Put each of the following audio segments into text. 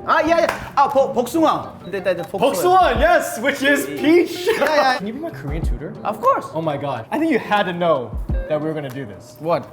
복숭아. Poksuan, yes, which is peach. yeah. Can you be my Korean tutor? Of course. Oh my god. I think you had to know that we were gonna do this. What?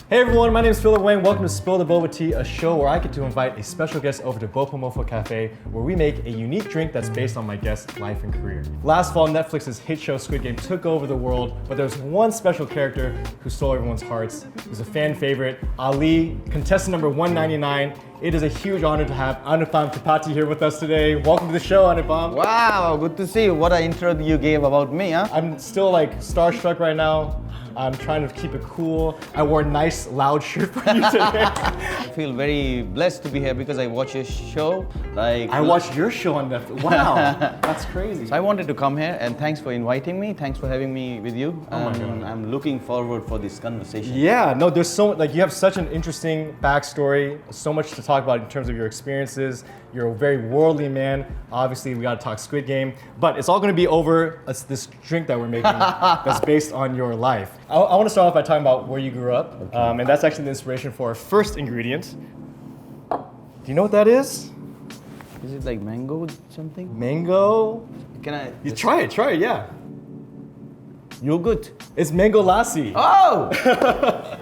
Hey everyone, my name is Philip Wang. Welcome to Spill the Boba Tea, a show where I get to invite a special guest over to Bopomofo Cafe, where we make a unique drink that's based on my guest's life and career. Last fall, Netflix's hit show Squid Game took over the world, but there's one special character who stole everyone's hearts. He's a fan favorite, Ali, contestant number 199. It is a huge honor to have Anupam Tripathi here with us today. Welcome to the show, Anupam. Wow, good to see you. What an intro you gave about me, huh? I'm still like starstruck right now. I'm trying to keep it cool. I wore a nice loud shirt for you today. I feel very blessed to be here because I watch your show. I watched your show on Netflix. Wow, that's crazy. So I wanted to come here and thanks for inviting me. Thanks for having me with you. Oh my God. I'm looking forward for this conversation. Yeah, no, there's so like you have such an interesting backstory, so much to talk about in terms of your experiences. You're a very worldly man. Obviously, we got to talk Squid Game, but it's all going to be over this drink that we're making that's based on your life. I want to start off by talking about where you grew up, and that's actually the inspiration for our first ingredient. Do you know what that is? Is it like mango something? Mango. Can I? You try it, yeah. Yogurt. It's mango lassi. Oh!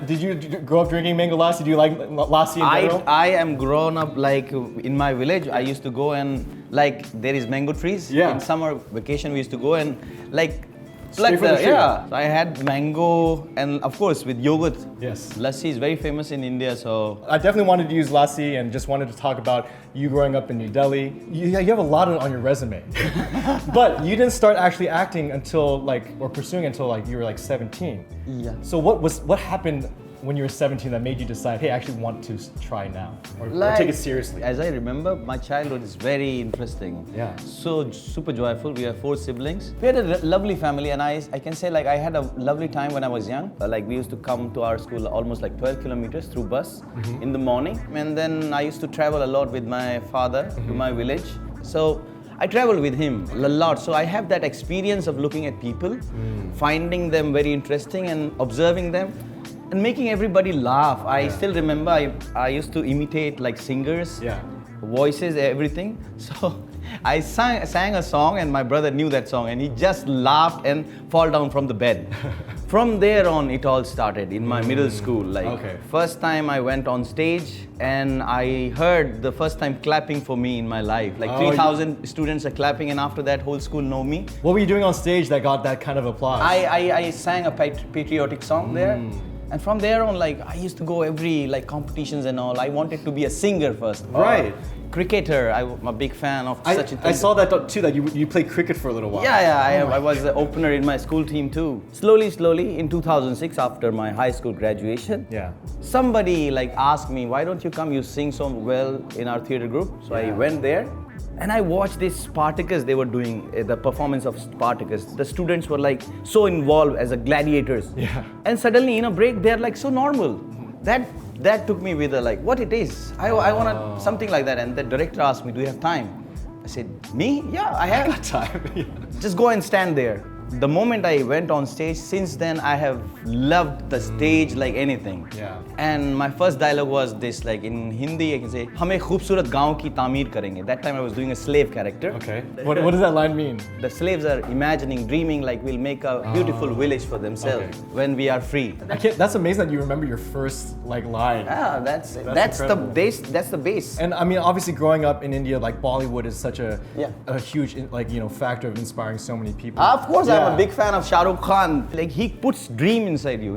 Did you grow up drinking mango lassi? Do you like lassi in general? I am grown up like in my village. I used to go and like there is mango trees. Yeah. In summer vacation we used to go and like Straight from the tree. yeah. So I had mango and of course with yogurt. Yes. Lassi is very famous in India, so I definitely wanted to use lassi and just wanted to talk about you growing up in New Delhi. You have a lot on your resume. But you didn't start actually acting until or pursuing until you were 17. Yeah. So what happened when you were 17 that made you decide, hey, I actually want to try now or take it seriously? As I remember, my childhood is very interesting. Yeah. So super joyful. We have 4 siblings. We had a lovely family, and I can say I had a lovely time when I was young. We used to come to our school almost 12 kilometers through bus in the morning, and then I used to travel a lot with my father to my village. So I travel with him a lot, so I have that experience of looking at people, finding them very interesting and observing them and making everybody laugh. I still remember I used to imitate singers, voices, everything. So I sang a song and my brother knew that song and he just laughed and fall down from the bed. From there on, it all started in my middle school. First time I went on stage and I heard the first time clapping for me in my life. 3,000 students are clapping and after that whole school know me. What were you doing on stage that got that kind of applause? I sang a patriotic song there. And from there on, I used to go every competitions and all. I wanted to be a singer first. Right. Cricketer. I'm a big fan of such a thing. I saw that too, that you played cricket for a little while. Yeah. I was the opener in my school team too. Slowly, in 2006, after my high school graduation, somebody asked me, why don't you come? You sing so well in our theater group. So I went there. And I watched this Spartacus they were doing, the performance of Spartacus. The students were so involved as gladiators. Yeah. And suddenly in a break, they're so normal. That took me with what it is. I wanted something like that. And the director asked me, do you have time? I said, me? Yeah, I have. I got time. Just go and stand there. The moment I went on stage, since then I have loved the stage like anything. Yeah. And my first dialogue was this, in Hindi I can say, "Hame खूबसूरत गाँव की तामीर करेंगे." That time I was doing a slave character. Okay. What does that line mean? The slaves are imagining, dreaming we'll make a beautiful village for themselves when we are free. That's amazing that you remember your first line. Yeah, that's the base. That's the base. And I mean, obviously, growing up in India, Bollywood is such a huge factor of inspiring so many people. Of course, I'm a big fan of Shah Rukh Khan. He puts dream inside you,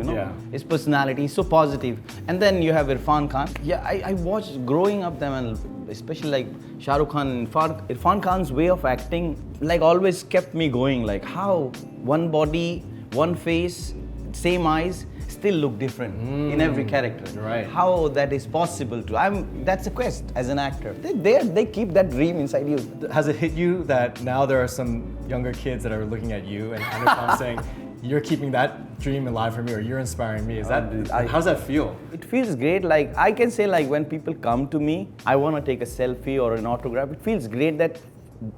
His personality is so positive. And then you have Irfan Khan. Yeah, I watched growing up them, and especially Shah Rukh Khan and Irfan Khan's way of acting, always kept me going. How one body, one face, same eyes, still look different in every character. Right. How that is possible to? That's a quest as an actor. They keep that dream inside you. Has it hit you that now there are some younger kids that are looking at you and Anupam saying, you're keeping that dream alive for me, or you're inspiring me? How does that feel? It feels great. I can say when people come to me, I want to take a selfie or an autograph. It feels great that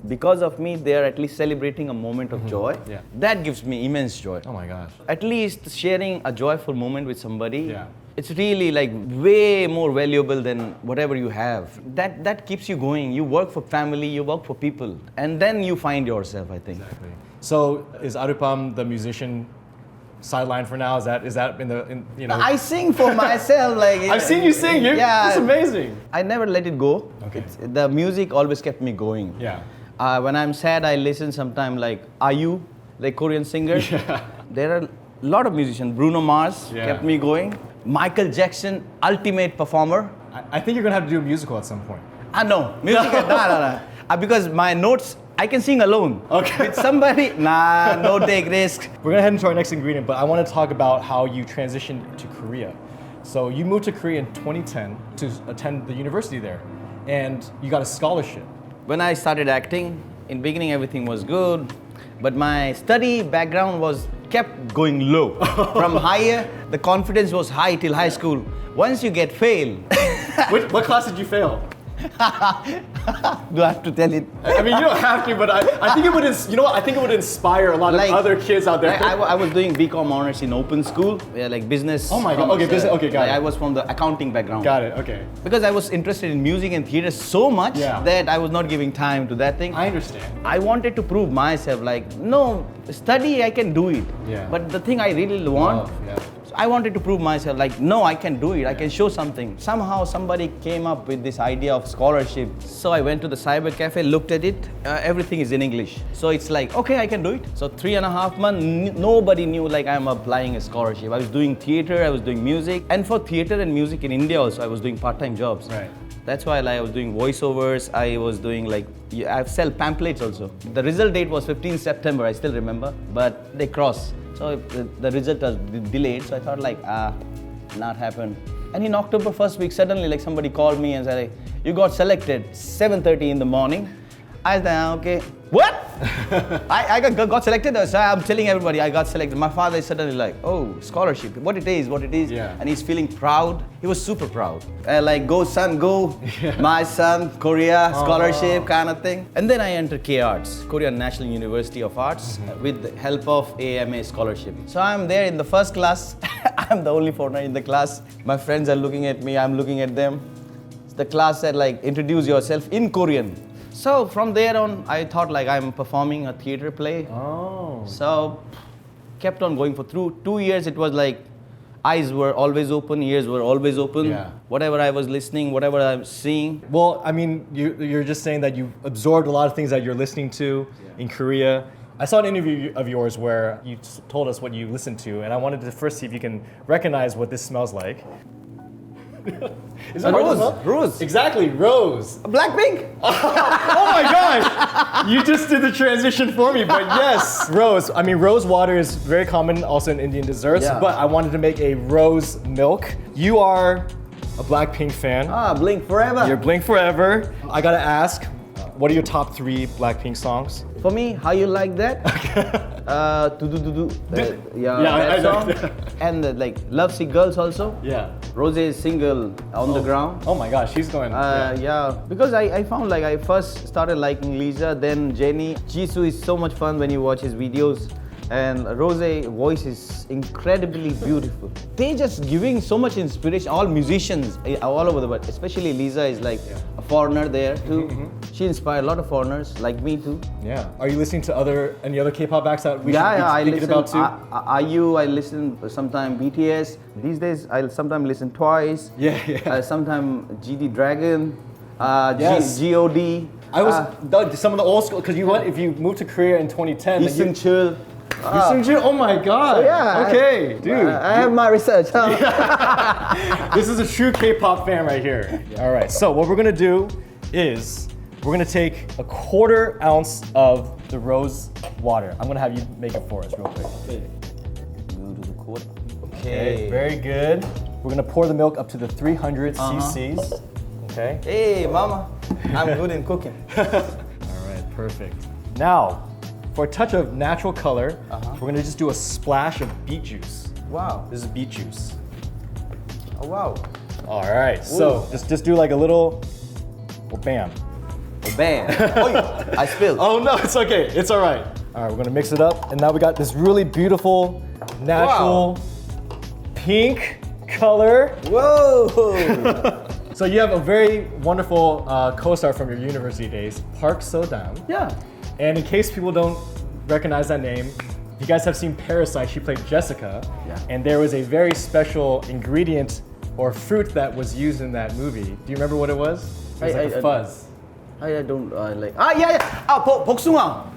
because of me, they are at least celebrating a moment of joy. Yeah. That gives me immense joy. Oh my gosh. At least sharing a joyful moment with somebody. Yeah. It's really like way more valuable than whatever you have. That keeps you going. You work for family, you work for people, and then you find yourself, I think. Exactly. So is Arupam the musician sideline for now? Is that in you know? I sing for myself. Like I've seen you sing. It's amazing. I never let it go. Okay. The music always kept me going. Yeah. When I'm sad, I listen sometime like IU, like Korean singer. Yeah. There are a lot of musicians. Bruno Mars Yeah. kept me going. Michael Jackson, ultimate performer. I think you're gonna have to do a musical at some point. No, music. No. Because my notes, I can sing alone. Okay. With somebody, no take risk. We're gonna head into our next ingredient, but I want to talk about how you transitioned to Korea. So you moved to Korea in 2010 to attend the university there, and you got a scholarship. When I started acting, in beginning everything was good, but my study background was kept going low. From higher, the confidence was high till high school. Once you get fail, What class did you fail? do I have to tell it? I mean, you don't have to, but I think it would. I think it would inspire a lot of other kids out there. I was doing BCom honors in open school, like business. Oh my God, okay, business, okay, got it. I was from the accounting background. Got it. Okay. Because I was interested in music and theater so much Yeah. that I was not giving time to that thing. I understand. I wanted to prove myself, like, no, study, I can do it. Yeah. But the thing I really want, Love, yeah. I wanted to prove myself, like, no, I can do it. I can show something. Somehow somebody came up with this idea of scholarship. So I went to the cyber cafe, looked at it. Everything is in English. So it's like, okay, I can do it. So 3.5 months, nobody knew like I'm applying a scholarship. I was doing theater, I was doing music. And for theater and music in India also, I was doing part-time jobs. Right. That's why like, I was doing voiceovers. I was doing like, I sell pamphlets also. The result date was 15 September, I still remember, but they crossed. So the result was delayed. So I thought like, not happen. And in October first week, suddenly like somebody called me and said, like, you got selected 7:30 in the morning. I said, okay. What? I got selected. So I'm telling everybody I got selected. My father is suddenly like, oh, scholarship. What it is. Yeah. And he's feeling proud. He was super proud. Like, go son, go. My son, Korea, scholarship kind of thing. And then I entered K-Arts, Korean National University of Arts, with the help of AMA scholarship. So I'm there in the first class. I'm the only foreigner in the class. My friends are looking at me. I'm looking at them. The class said like, introduce yourself in Korean. So from there on, I thought like I'm performing a theater play. Oh. So kept on going for through 2 years. It was like eyes were always open, ears were always open. Yeah. Whatever I was listening, whatever I'm seeing. Well, I mean, you're just saying that you absorbed a lot of things that you're listening to in Korea. I saw an interview of yours where you told us what you listened to, and I wanted to first see if you can recognize what this smells like. Is it hard to smell? Rose. Exactly, rose. Blackpink. Oh my gosh! You just did the transition for me, but yes, rose. I mean, rose water is very common also in Indian desserts, Yeah. but I wanted to make a rose milk. You are a Blackpink fan. Blink forever. You're Blink Forever. I gotta ask, what are your top 3 Blackpink songs? For me, How You Like That? Yeah, that song. And like Love Sick Girls also. Yeah. Rose is single on the ground. Oh my gosh, she's going. Yeah, because I found like I first started liking Lisa, then Jennie. Jisoo is so much fun when you watch his videos. And Rose voice is incredibly beautiful. They just giving so much inspiration. All musicians all over the world, especially Lisa is like a foreigner there too. She inspired a lot of foreigners like me too. Yeah. Are you listening to any other K-pop acts that we should I be thinking listen about too? IU. I listen sometimes BTS. These days I sometimes listen Twice. Yeah. Sometimes GD Dragon. Yes. God. I was some of the old school because if you moved to Korea in 2010, then Eason Chill. Oh my god. So yeah. Okay, dude. I have my research. This is a true K-pop fan right here. All right. So what we're gonna do is we're gonna take a 1/4 ounce of the rose water. I'm gonna have you make it for us real quick. Okay. Very good. We're gonna pour the milk up to the 300 cc's. Okay. Hey, mama. I'm good in cooking. All right. Perfect. Now, for a touch of natural color, we're gonna just do a splash of beet juice. Wow. This is beet juice. Oh, wow. All right, so just do like a little, well, bam. Oh, bam. Oh, I spilled. Oh no, it's okay. It's all right. All right, we're gonna mix it up, and now we got this really beautiful, natural, pink color. Whoa. So you have a very wonderful co-star from your university days, Park So-dam. Yeah. And in case people don't recognize that name, you guys have seen Parasite. She played Jessica. Yeah. And there was a very special ingredient or fruit that was used in that movie. Do you remember what it was? It was like a fuzz. I don't like. Yeah. Poksuang.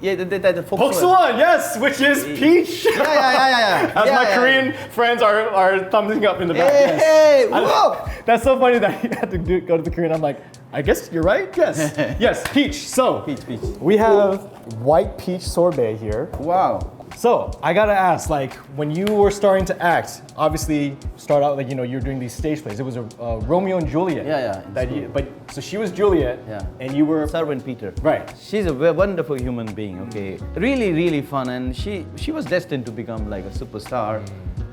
Yeah, the Poksuan, yes, which is peach. Yeah. As my Korean friends are thumbing up in the back. Hey, Yes. whoa. That's so funny that you had to go to the Korean. I'm like, I guess you're right. Yes, yes, peach. So Peach. we have white peach sorbet here. Wow. So I gotta ask, like, when you were starting to act, obviously start out like you're doing these stage plays. It was a Romeo and Juliet. Yeah. So she was Juliet. Yeah. And you were Servant Peter. right. She's a wonderful human being. Okay. Really fun, and she was destined to become like a superstar.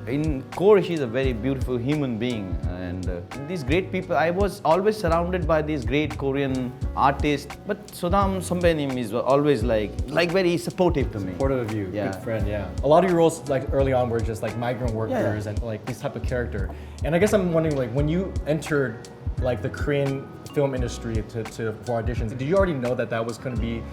In core, she's a very beautiful human being, and these great people. I was always surrounded by these great Korean artists, but Sodam Sombenim is always like very supportive to me. Supportive of you, Yeah. good friend, yeah. A lot of your roles, like early on, were just like migrant workers Yeah. and like these type of character. And I guess I'm wondering, like, when you entered like the Korean film industry for auditions, did you already know that was going to be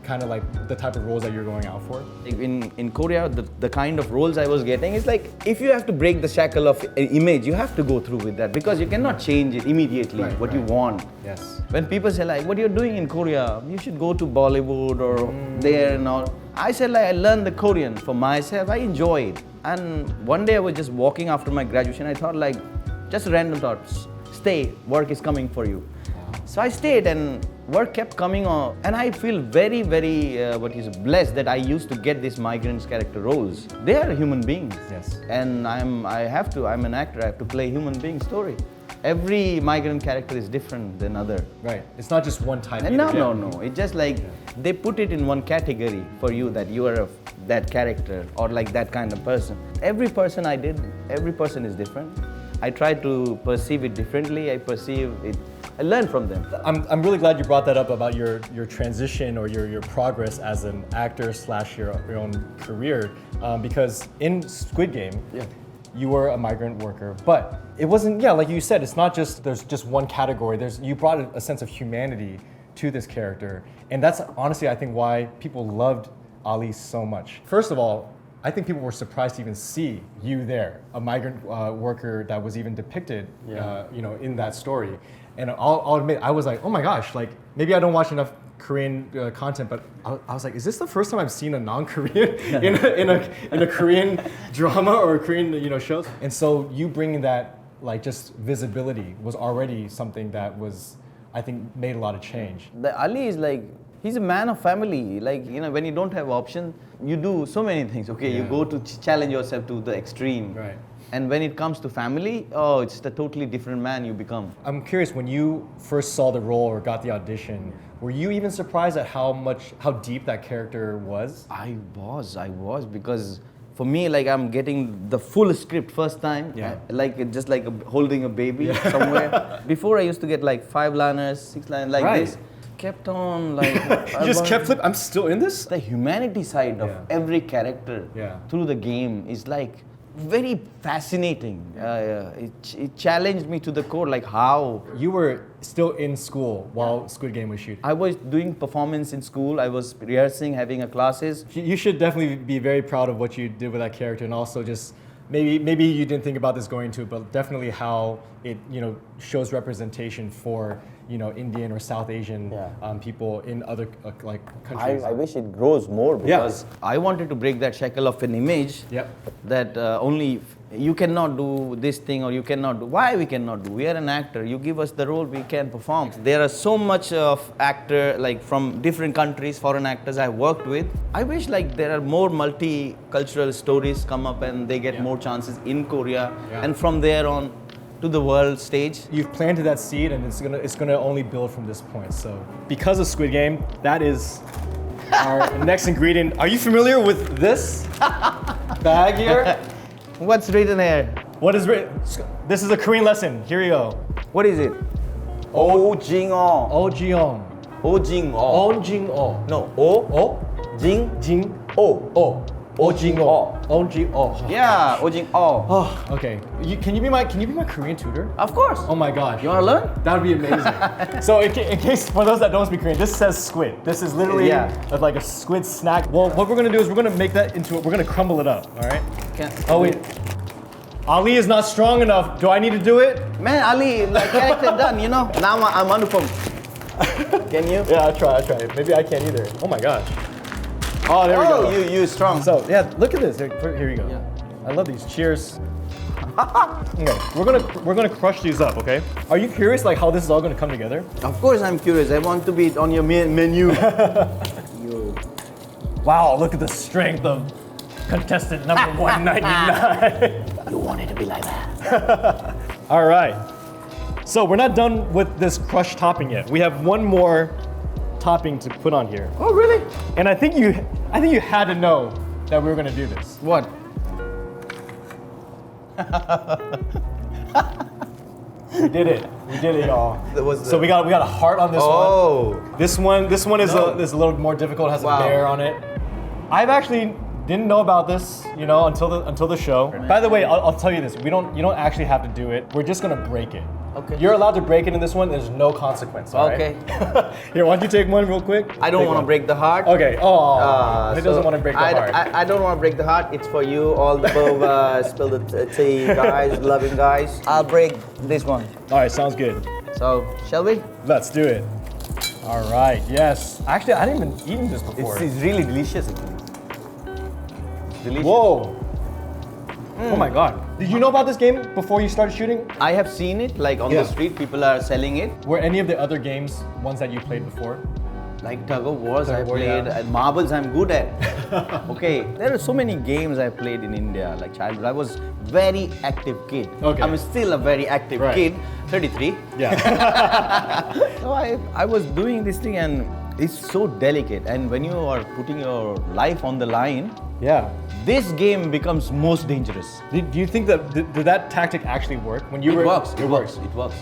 kind of like the type of roles that you're going out for? In Korea, the kind of roles I was getting is like, if you have to break the shackle of an image, you have to go through with that because you cannot change it immediately, what you want. Yes. When people say like, what you're doing in Korea, you should go to Bollywood or there and all. I said like, I learned the Korean for myself, I enjoy it. And one day I was just walking after my graduation, I thought like, just random thoughts, stay, work is coming for you. So I stayed and work kept coming on, and I feel very blessed that I used to get these migrants character roles. They are human beings. Yes. And I'm an actor, I have to play human being story. Every migrant character is different than other. Right. It's not just one type. And either. no. It's just like they put it in one category for you that you are that character or like that kind of person. Every person is different. I try to perceive it differently. I learn from them. I'm really glad you brought that up about your transition or your progress as an actor / your own career, because in Squid Game, you were a migrant worker, but it wasn't. Yeah, like you said, it's not just there's just one category. You brought a sense of humanity to this character, and that's honestly I think why people loved Ali so much. First of all, I think people were surprised to even see you there, a migrant worker that was even depicted, in that story. And I'll admit, I was like, oh my gosh, like maybe I don't watch enough Korean content, but I was like, is this the first time I've seen a non-Korean in a Korean drama or Korean shows? And so you bringing that like just visibility was already something that was, I think, made a lot of change. The Ali is like, he's a man of family. Like, when you don't have option, you do so many things. Okay, you go to challenge yourself to the extreme. Right. And when it comes to family, it's a totally different man you become. I'm curious, when you first saw the role or got the audition, were you even surprised at how deep that character was? I was because for me, like I'm getting the full script first time, just like holding a baby somewhere. Before I used to get like 5 liners, 6 liners, like this. Kept on like. You just kept flipping. I'm still in this. The humanity side of every character through the game is like very fascinating. It challenged me to the core, like how. You were still in school while Squid Game was shooting. I was doing performance in school. I was rehearsing, having classes. You should definitely be very proud of what you did with that character, and also just maybe you didn't think about this going into it, but definitely how it shows representation for Indian or South Asian people in other countries. I wish it grows more because I wanted to break that shackle of an image that only you cannot do this thing or you cannot do. Why we cannot do? We are an actor. You give us the role, we can perform. There are so much of actor like from different countries, foreign actors I worked with. I wish like there are more multicultural stories come up and they get more chances in Korea and from there on to the world stage. You've planted that seed, and it's gonna only build from this point. So, because of Squid Game, that is our next ingredient. Are you familiar with this bag here? What's written here? What is written? This is a Korean lesson. Here you go. What is it? Ojingo. Ojeong. O Jing O. On Jing O. No, O O. Jing Jing O. O. O Jing O. O Jing O. Yeah, O Jing O. Oh, okay. Can you be my Korean tutor? Of course. Oh my gosh. You wanna learn? That would be amazing. So in case, for those that don't speak Korean, this says squid. This is literally like a squid snack. Well, what we're gonna do is we're gonna make that into, we're gonna crumble it up, all right? Oh wait. Ali is not strong enough. Do I need to do it? Man, Ali, like character done, you know. Now I'm Anupam. Can you? Yeah, I'll try. Maybe I can't either. Oh my gosh. Oh, there we go. Oh, you strong. So yeah, look at this. Here we go. Yeah. I love these. Cheers. Okay, we're gonna crush these up. Okay. Are you curious like how this is all gonna come together? Of course I'm curious. I want to be on your menu. Wow, look at the strength of contestant number 199. You want it to be like that. All right. So we're not done with this crushed topping yet. We have one more topping to put on here. Oh, really? And I think you had to know that we were gonna do this. What? We did it, y'all. That was So we got a heart on this one. Oh. This one is a little more difficult. Has Wow. a bear on it. I've actually didn't know about this, until the show. By the way, I'll tell you this: you don't actually have to do it. We're just gonna break it. Okay. You're allowed to break it in this one. There's no consequence. All right? Okay. Here, why don't you take one real quick? I don't Take want to one. break the heart. Okay. Oh, he So doesn't want to break the heart. I don't want to break the heart. It's for you, all the boba, spill the tea guys, loving guys. I'll break this one. All right, sounds good. So, shall we? Let's do it. All right. Yes. Actually, I hadn't even eaten this before. It's really delicious, actually. Delicious. Whoa. Oh my God. Did you know about this game before you started shooting? I have seen it, like on Yeah. the street, people are selling it. Were any of the other games ones that you played before? Like tug of wars Tug I of war, played, yeah. and marbles I'm good at. Okay, there are so many games I played in India, like childhood. I was very active kid. Okay. I'm still a very active Right. kid, 33. Yeah. So I was doing this thing and it's so delicate. And when you are putting your life on the line, Yeah. this game becomes most dangerous. Do you think that did that tactic actually work when you It were? works. It works. It works.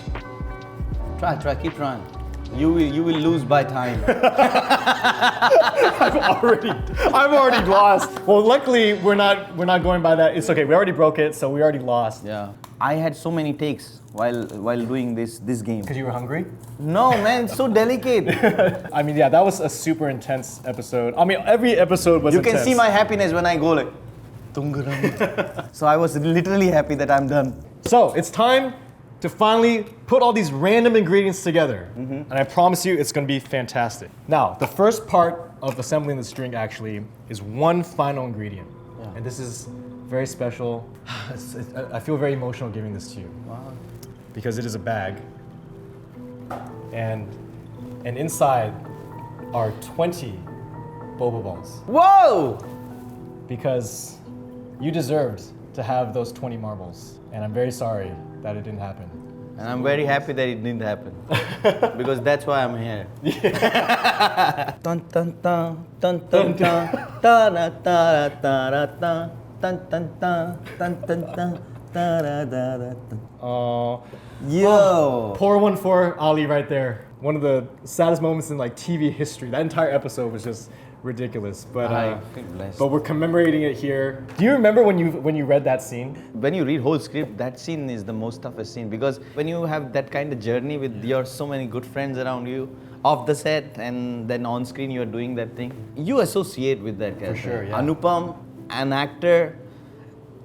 Try, keep trying. You will lose by time. I've already lost. Well, luckily we're not going by that. It's okay. We already broke it, so we already lost. Yeah. I had so many takes while doing this game. Because you were hungry? No, man, it's so delicate. I mean, yeah, that was a super intense episode. I mean, every episode was You intense. can see my happiness when I go like, Tungaram. So I was literally happy that I'm done. So it's time to finally put all these random ingredients together. And I promise you it's gonna be fantastic. Now, the first part of assembling this drink actually is one final ingredient. Yeah. And this is very special. I feel very emotional giving this to you. Wow. Because it is a bag. And inside are 20 boba balls. Whoa! Because you deserved to have those 20 marbles. And I'm very sorry that it didn't happen. And I'm very happy that it didn't happen. Because that's why I'm here. Dun dun dun dun dun dun da da da da da da dun dun dun dun dun dun da da da da. Oh, Yo! pour one for Ali right there. One of the saddest moments in like TV history. That entire episode was just ridiculous. But I feel blessed. but we're commemorating it here. Do you remember when you read that scene? When you read whole script, that scene is the most toughest scene because when you have that kind of journey with your so many good friends around you, off the set and then on screen you are doing that thing, you associate with that character. sure, yeah. Anupam, an actor,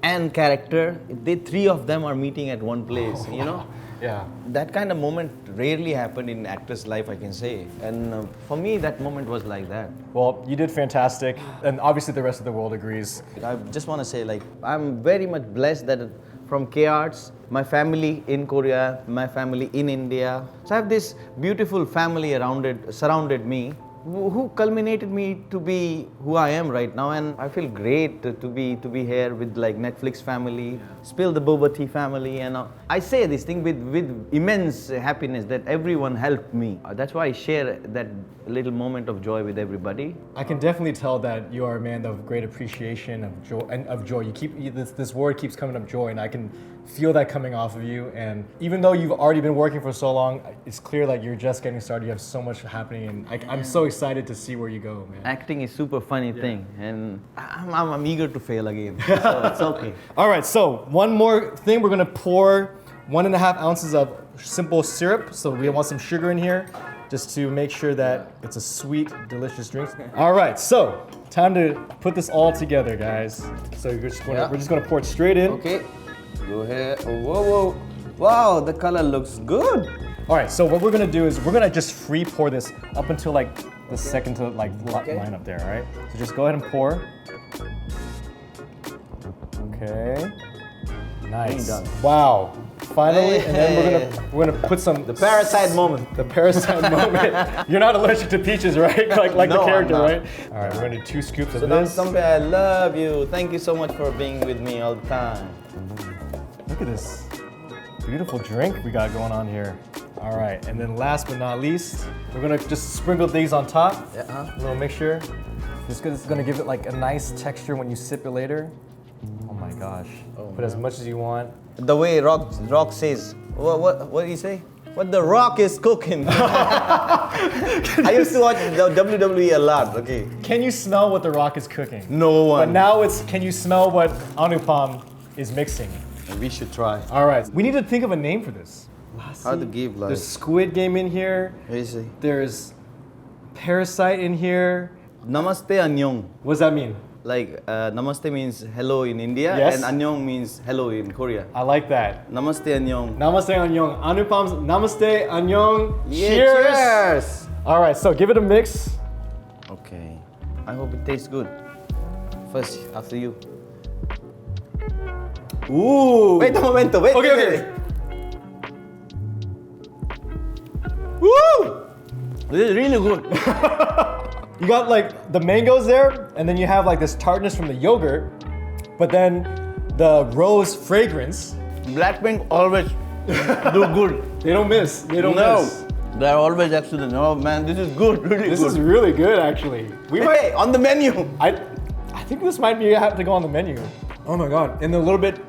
and character, they three of them are meeting at one place, you know? Yeah. That kind of moment rarely happened in actor's life, I can say. And for me, that moment was like that. Well, you did fantastic, and obviously the rest of the world agrees. I just want to say, like, I'm very much blessed that from K-Arts, my family in Korea, my family in India. So I have this beautiful family surrounded me, who culminated me to be who I am right now. And I feel great to be here with like Netflix family, Spill the Boba Tea family, and I say this thing with immense happiness that everyone helped me. That's why I share that little moment of joy with everybody. I can definitely tell that you are a man of great appreciation, of joy, and of joy. This word keeps coming up, joy, and I can feel that coming off of you. And even though you've already been working for so long, it's clear that you're just getting started. You have so much happening, and I'm so excited to see where you go, man. Acting is super funny thing, and I'm eager to fail again. So it's okay. All right, so one more thing. We're gonna pour 1.5 ounces of simple syrup. So we want some sugar in here, just to make sure that it's a sweet, delicious drink. All right, so time to put this all together, guys. So we're just gonna pour it straight in. Okay, go ahead. Oh, whoa. Wow, the color looks good. All right, so what we're gonna do is we're gonna just free pour this up until like the second to like line up there, all right? So just go ahead and pour. Okay. Nice. Done. Wow. Finally, and then we're gonna put some The parasite moment. The parasite moment. You're not allergic to peaches, right? Like No, the character, I'm not. right? All right, we're gonna do 2 scoops of So this. Sampe, I love you. Thank you so much for being with me all the time. Look at this beautiful drink we got going on here. All right, and then last but not least, we're gonna just sprinkle these on top. Yeah. A little mixture. This is gonna give it like a nice texture when you sip it later. Oh my gosh. Put as much as you want. The way Rock says, what do you say? What the Rock is cooking. I used to watch the WWE a lot. Okay. Can you smell what The Rock is cooking? No one. But now it's, can you smell what Anupam is mixing? We should try. All right, we need to think of a name for this. How to give like? There's Squid Game in here. What do you say? There's Parasite in here. Namaste Annyeong. What does that mean? Like Namaste means hello in India, Yes. and Annyeong means hello in Korea. I like that. Namaste Annyeong. Namaste Annyeong. Anupam's Namaste Annyeong. Yeah, Cheers. cheers. All right, so give it a mix. Okay. I hope it tastes good. First, after you. Ooh. Wait a momento. Wait. Okay, wait, okay. Woo! This is really good. You got like the mangoes there, and then you have like this tartness from the yogurt, but then the rose fragrance. Blackpink always do good. They don't miss. They don't miss. They're always excellent. Oh man, this is good. Really This good. is really good, actually. We Hey, on the menu. I think this might be have to go on the menu. Oh my god! And a little bit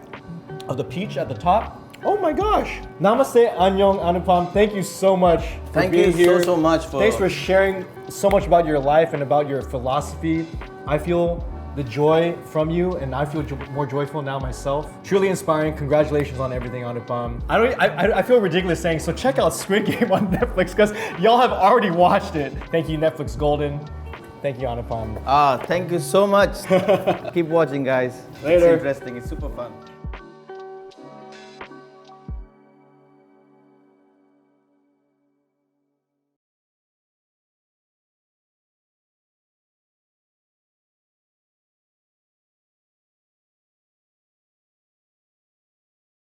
of the peach at the top. Oh my gosh! Namaste, Annyeong, Anupam. Thank you so much for Thank being you here. so much for. Thanks for sharing so much about your life and about your philosophy. I feel the joy from you, and I feel more joyful now myself. Truly inspiring. Congratulations on everything, Anupam. I feel ridiculous saying so. Check out Squid Game on Netflix because y'all have already watched it. Thank you, Netflix Golden. Thank you, Anupam. Thank you so much. Keep watching, guys. Later. It's interesting. It's super fun.